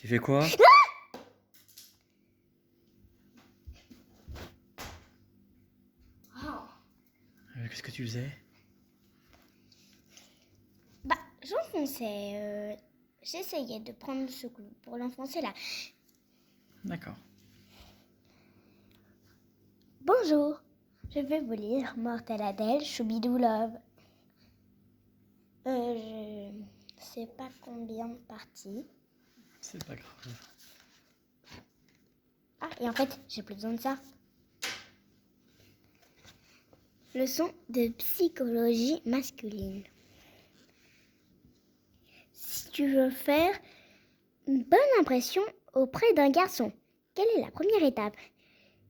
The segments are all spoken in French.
Tu fais quoi? Qu'est-ce que tu faisais? J'enfonçais. J'essayais de prendre ce clou pour l'enfoncer là. D'accord. Bonjour, je vais vous lire Mortel Adèle, Choubidou Love. Je sais pas combien de parties. C'est pas grave. Ah, et en fait, j'ai plus besoin de ça. Leçon de psychologie masculine. Si tu veux faire une bonne impression auprès d'un garçon, quelle est la première étape?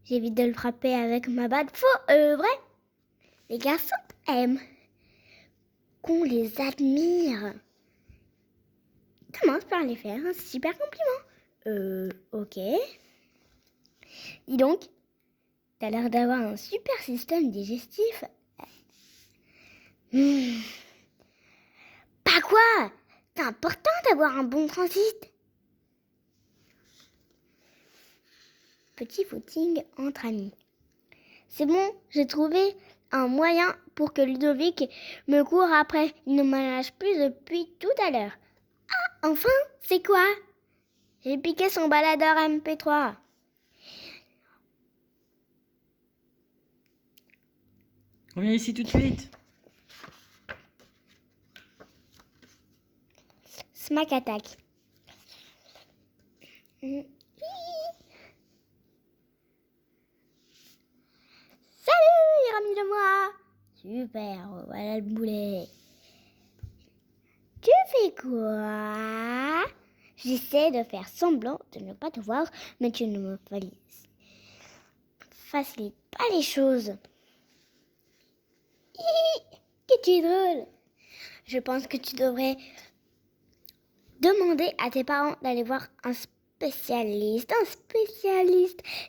J'évite de le frapper avec ma batte. Vrai? Les garçons aiment qu'on les admire. Commence par les faire un super compliment. Ok. Dis donc, t'as l'air d'avoir un super système digestif. Pas quoi? C'est important d'avoir un bon transit. Petit footing entre amis. C'est bon, j'ai trouvé un moyen pour que Ludovic me court après. Il ne me lâche plus depuis tout à l'heure. Ah, enfin, c'est quoi? J'ai piqué son baladeur MP3. Reviens ici tout de suite. Smack attack. Salut, il est remis de moi. Super, voilà le boulet. Tu fais quoi? J'essaie de faire semblant de ne pas te voir, mais tu ne me facilites pas les choses. Que tu es drôle. Je pense que tu devrais demander à tes parents d'aller voir un spécialiste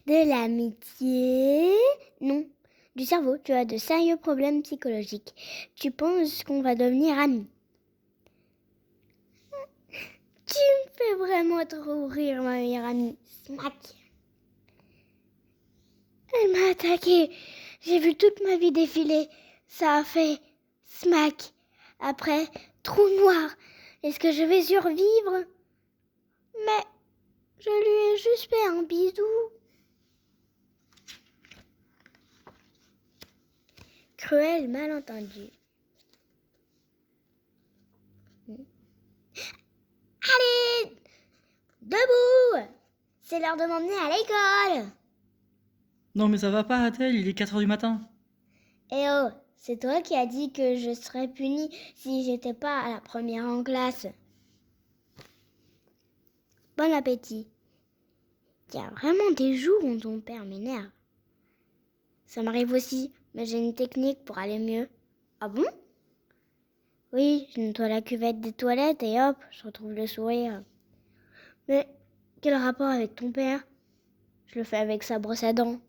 de l'amitié. Non, du cerveau. Tu as de sérieux problèmes psychologiques. Tu penses qu'on va devenir amis. Tu me fais vraiment trop rire, ma meilleure amie. Smack. Elle m'a attaqué. J'ai vu toute ma vie défiler. Ça a fait smack. Après, trou noir. Est-ce que je vais survivre? Mais je lui ai juste fait un bisou. Cruel malentendu. Allez, debout. C'est l'heure de m'emmener à l'école. Non mais ça va pas, Adèle, il est 4h du matin. Eh oh, c'est toi qui as dit que je serais punie si j'étais pas à la première en classe. Bon appétit. Il y a vraiment des jours où ton père m'énerve. Ça m'arrive aussi, mais j'ai une technique pour aller mieux. Ah bon? Oui, je nettoie la cuvette des toilettes et hop, je retrouve le sourire. Mais quel rapport avec ton père? Je le fais avec sa brosse à dents.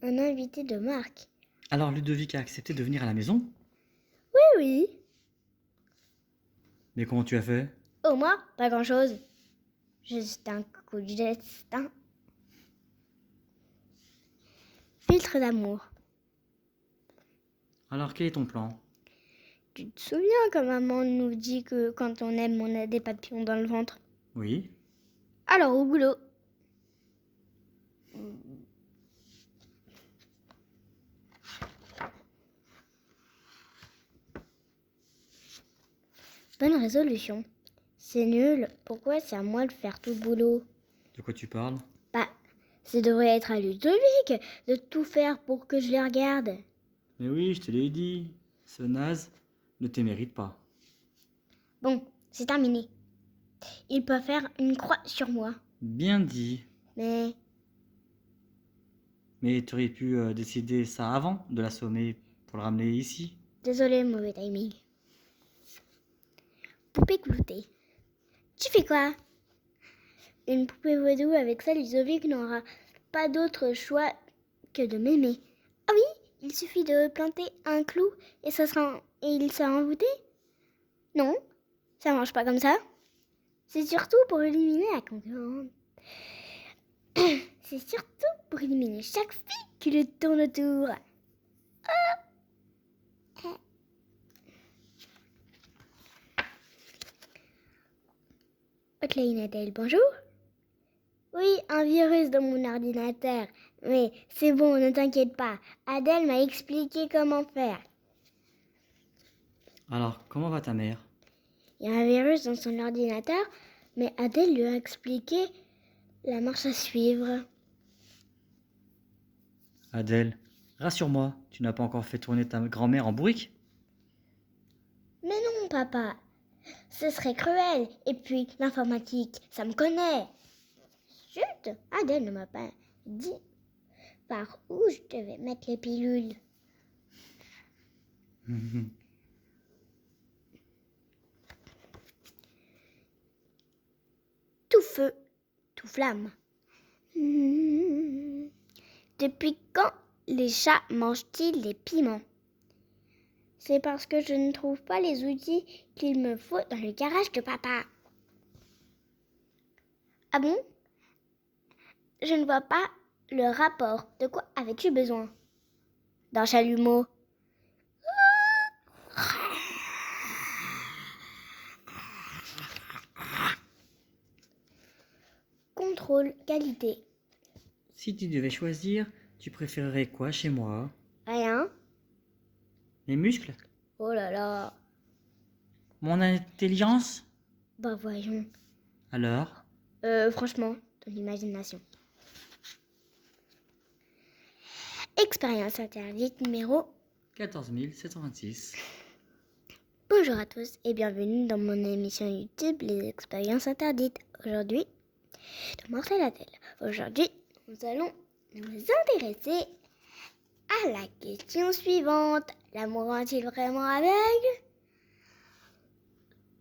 Un invité de marque. Alors Ludovic a accepté de venir à la maison? Oui. Mais comment tu as fait? Oh, moi, pas grand-chose. Juste un coup de destin. Filtre d'amour. Alors quel est ton plan? Tu te souviens quand maman nous dit que quand on aime, on a des papillons dans le ventre? Oui. Alors, au boulot. Bonne résolution. C'est nul. Pourquoi c'est à moi de faire tout le boulot? De quoi tu parles? Bah, ça devrait être à Ludovic de tout faire pour que je les regarde. Mais oui, je te l'ai dit. Ce naze ne te mérite pas. Bon, c'est terminé. Il peut faire une croix sur moi. Bien dit. Mais Mais tu aurais pu décider ça avant de l'assommer pour le ramener ici. désolé, mauvais timing. Poupée cloutée. Tu fais quoi? Une poupée vaudou avec ça, Ludovic n'aura pas d'autre choix que de m'aimer. Ah oui, il suffit de planter un clou et il sera envoûté. Non, ça marche pas comme ça. C'est surtout pour éliminer la concurrente. C'est surtout pour éliminer chaque fille qui le tourne autour. Hotline Adèle, bonjour. Oui, un virus dans mon ordinateur. Mais c'est bon, ne t'inquiète pas. Adèle m'a expliqué comment faire. Alors, comment va ta mère? Il y a un virus dans son ordinateur, mais Adèle lui a expliqué la marche à suivre. Adèle, rassure-moi, tu n'as pas encore fait tourner ta grand-mère en bourrique? Mais non, papa, ce serait cruel. Et puis, l'informatique, ça me connaît. Chut, Adèle ne m'a pas dit par où je devais mettre les pilules. Tout feu, tout flamme. Depuis quand les chats mangent-ils les piments? C'est parce que je ne trouve pas les outils qu'il me faut dans le garage de papa. Ah bon? Je ne vois pas le rapport. De quoi avais-tu besoin? D'un chalumeau. Contrôle qualité. Si tu devais choisir, tu préférerais quoi chez moi? Rien. Mes muscles? Oh là là. Mon intelligence? Bah voyons. Alors? Franchement, ton imagination. Expérience interdite numéro. 14 726. Bonjour à tous et bienvenue dans mon émission YouTube Les Expériences Interdites. Aujourd'hui, dans Mortel Adèle. Aujourd'hui, nous allons nous intéresser à la question suivante. L'amour rend-il vraiment aveugle?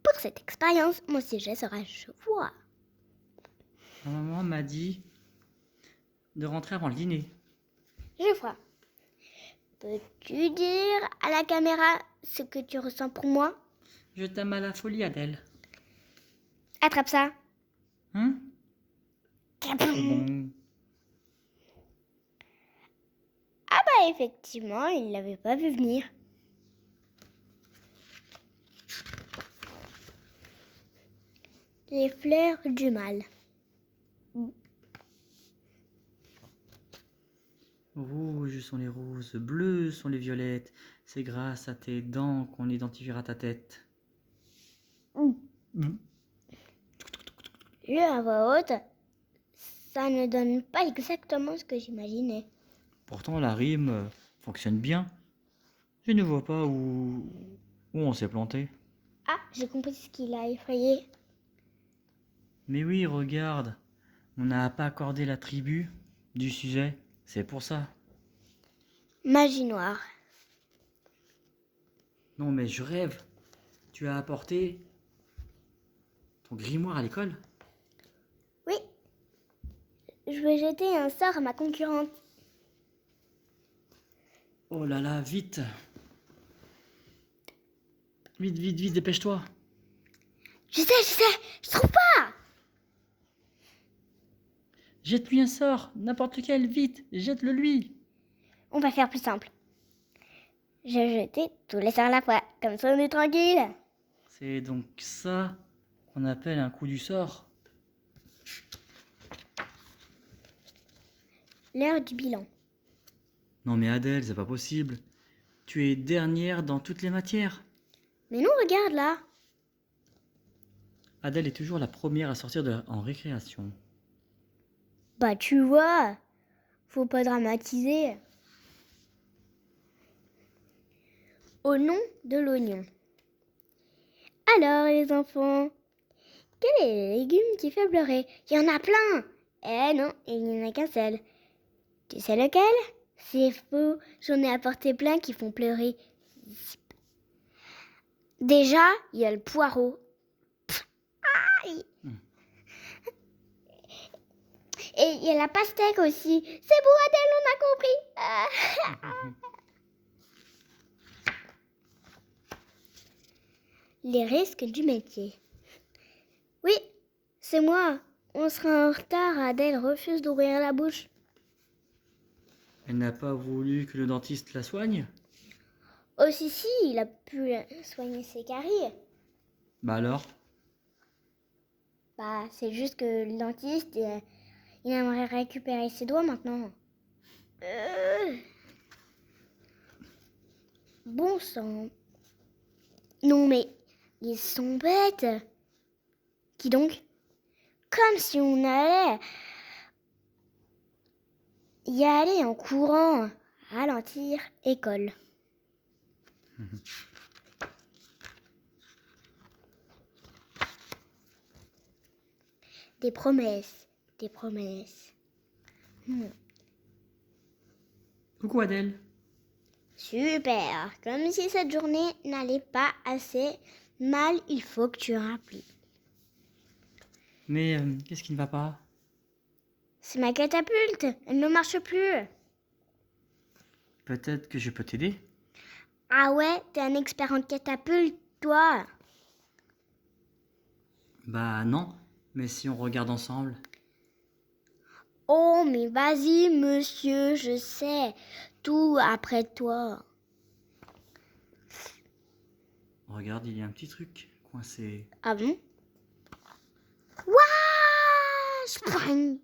Pour cette expérience, mon sujet sera je vois. Ma maman m'a dit de rentrer avant le dîner. Je vois. Peux-tu dire à la caméra ce que tu ressens pour moi? Je t'aime à la folie, Adèle. Attrape ça. Hein? C'est bon. Ah bah effectivement, il ne l'avait pas vu venir. Les fleurs du mal. Rouges sont les roses, bleues sont les violettes. C'est grâce à tes dents qu'on identifiera ta tête. Le à voix haute, ça ne donne pas exactement ce que j'imaginais. Pourtant, la rime fonctionne bien. Je ne vois pas où on s'est planté. Ah, j'ai compris ce qu'il a effrayé. Mais oui, regarde, on n'a pas accordé la tribu du sujet. C'est pour ça. Magie noire. Non, mais je rêve. Tu as apporté ton grimoire à l'école? Oui, je vais jeter un sort à ma concurrente. Oh là là, vite. Vite, vite, vite, dépêche-toi. Je sais, je trouve pas. Jette-lui un sort, n'importe lequel, vite, jette-le lui. On va faire plus simple. Je vais jeter tous les sorts à la fois, comme ça on est tranquille. C'est donc ça qu'on appelle un coup du sort. L'heure du bilan. Non mais Adèle, c'est pas possible. Tu es dernière dans toutes les matières. Mais non, regarde là. Adèle est toujours la première à sortir en récréation. Bah tu vois, faut pas dramatiser. Au nom de l'oignon. Alors les enfants, quel est le légume qui fait pleurer? Il y en a plein. Eh non, il n'y en a qu'un seul. Tu sais lequel? C'est faux, j'en ai apporté plein qui font pleurer. Déjà, il y a le poireau. Aïe. Et il y a la pastèque aussi. C'est bon Adèle, on a compris. Les risques du métier. Oui, c'est moi. On sera en retard. Adèle refuse d'ouvrir la bouche. Elle n'a pas voulu que le dentiste la soigne? Oh si, il a pu soigner ses caries. Bah alors? Bah, c'est juste que le dentiste, il aimerait récupérer ses doigts maintenant. Bon sang. Non mais, ils sont bêtes. Qui donc? Comme si on allait y aller en courant. Ralentir, école. Des promesses, des promesses. Coucou Adèle. Super, comme si cette journée n'allait pas assez mal, il faut que tu rappelles. Mais qu'est-ce qui ne va pas? C'est ma catapulte, elle ne marche plus. Peut-être que je peux t'aider? Ah ouais, t'es un expert en catapulte, toi. Bah non, mais si on regarde ensemble. Oh, mais vas-y, monsieur, je sais. Tout après toi. Regarde, il y a un petit truc coincé. Ah bon? Ouah, sprang.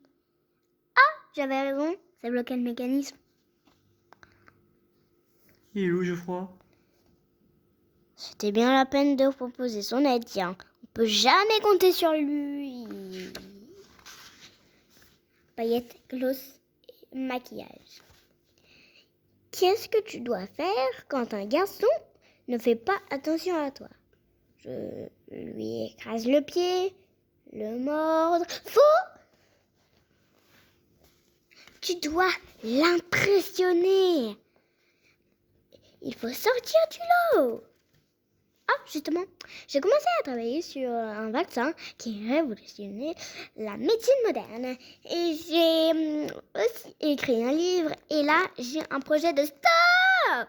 J'avais raison, ça bloquait le mécanisme. Il est où, Geoffroy? C'était bien la peine de proposer son aide, tiens. On peut jamais compter sur lui. Paillettes, gloss et maquillage. Qu'est-ce que tu dois faire quand un garçon ne fait pas attention à toi? Je lui écrase le pied, le mordre. Faux! Tu dois l'impressionner. Il faut sortir du lot. Ah, justement, j'ai commencé à travailler sur un vaccin qui révolutionnait la médecine moderne. Et j'ai aussi écrit un livre. Et là, j'ai un projet de stop!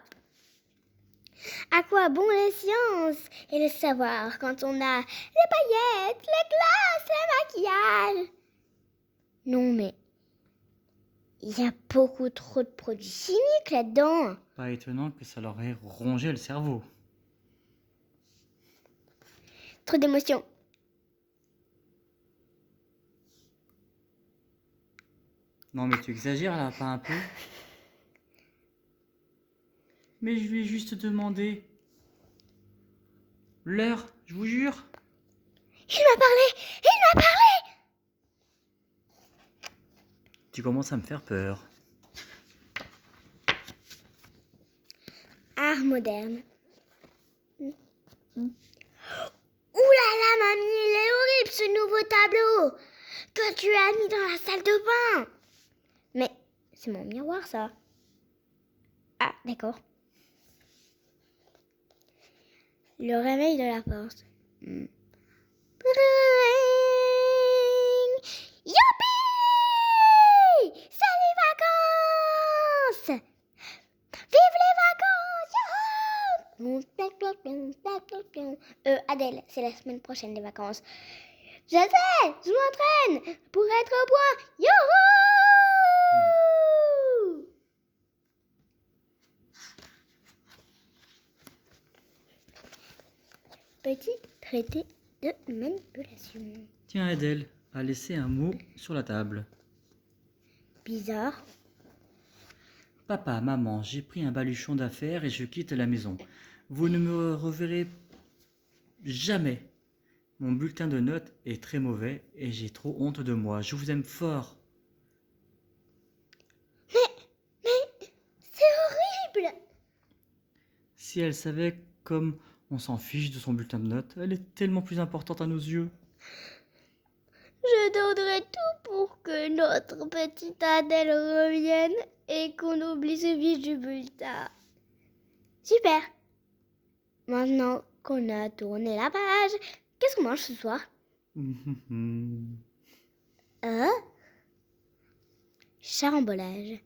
À quoi bon les sciences et le savoir quand on a les paillettes, les glaces, le maquillage? Non, mais il y a beaucoup trop de produits chimiques là-dedans. Pas étonnant que ça leur ait rongé le cerveau. Trop d'émotions. Non mais tu exagères là, pas un peu? Mais je lui ai juste demandé. L'heure, je vous jure. Il m'a parlé! Il m'a parlé! Tu commences à me faire peur. Art moderne. Ouh là là, mamie, il est horrible ce nouveau tableau que tu as mis dans la salle de bain. Mais c'est mon miroir, ça. Ah, d'accord. Le réveil de la force. Bring. Youpi! C'est les vacances! Vive les vacances! Adèle, c'est la semaine prochaine les vacances. Je sais, je m'entraîne pour être au point. Youhou! Petit traité de manipulation. Tiens, Adèle a laissé un mot sur la table. Bizarre. Papa, maman, j'ai pris un baluchon d'affaires et je quitte la maison. Vous ne me reverrez jamais. Mon bulletin de notes est très mauvais et j'ai trop honte de moi. Je vous aime fort. Mais, c'est horrible. Si elle savait comme on s'en fiche de son bulletin de notes, elle est tellement plus importante à nos yeux. Je donnerai tout pour que notre petite Adèle revienne et qu'on oublie ce vice du bulletin. Super. Maintenant qu'on a tourné la page, qu'est-ce qu'on mange ce soir? Charambolage.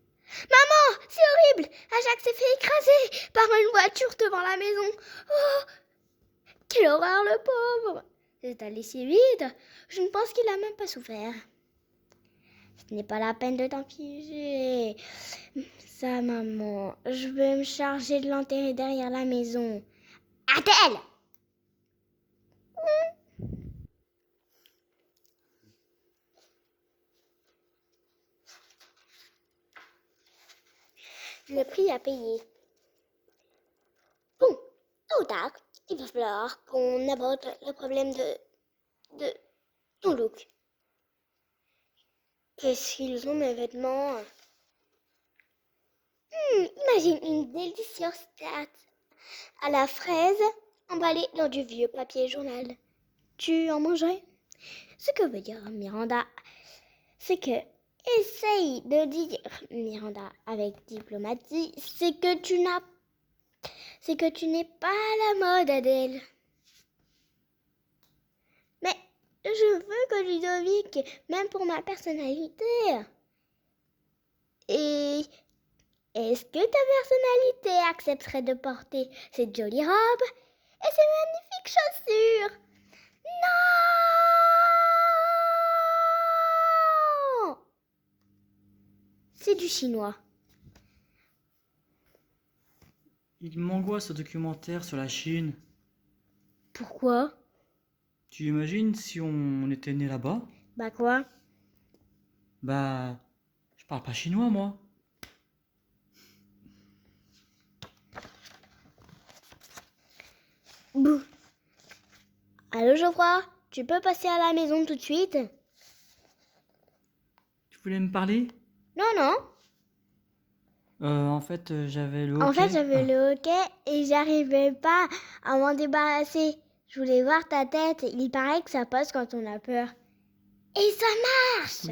Maman, c'est horrible! Ajax s'est fait écraser par une voiture devant la maison. Oh! Quelle horreur, le pauvre! C'est allé si vite. Je ne pense qu'il a même pas souffert. Ce n'est pas la peine de t'infliger. Ça, maman, je vais me charger de l'enterrer derrière la maison. Attelle! Le prix à payer. Bon, tôt ou tard, il va falloir qu'on aborde le problème de ton look. Qu'est-ce qu'ils ont, mes vêtements? Imagine une délicieuse tarte à la fraise emballée dans du vieux papier journal. Tu en mangerais? Ce que veut dire Miranda, c'est que essaye de dire Miranda avec diplomatie, c'est que tu n'es pas à la mode, Adèle. Mais je veux que Ludovic, même pour ma personnalité. Et est-ce que ta personnalité accepterait de porter cette jolie robe et ces magnifiques chaussures? Non! C'est du chinois. Il m'angoisse ce documentaire sur la Chine. Pourquoi? Tu imagines si on était né là-bas? Bah quoi? Bah, je parle pas chinois, moi. Bouh. Allô Geoffroy, tu peux passer à la maison tout de suite? Tu voulais me parler? Non, non. En fait, j'avais le En fait, hockey. j'avais le hockey et j'arrivais pas à m'en débarrasser. Je voulais voir ta tête. Il paraît que ça passe quand on a peur. Et ça marche!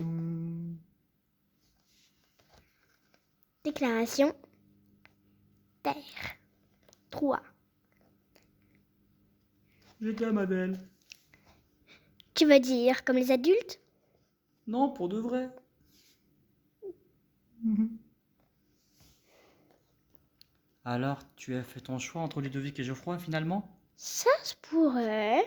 Déclaration. Terre. 3. Je t'aime, Adèle. Tu veux dire comme les adultes? Non, pour de vrai. Alors, tu as fait ton choix entre Ludovic et Geoffroy, finalement? Ça se pourrait.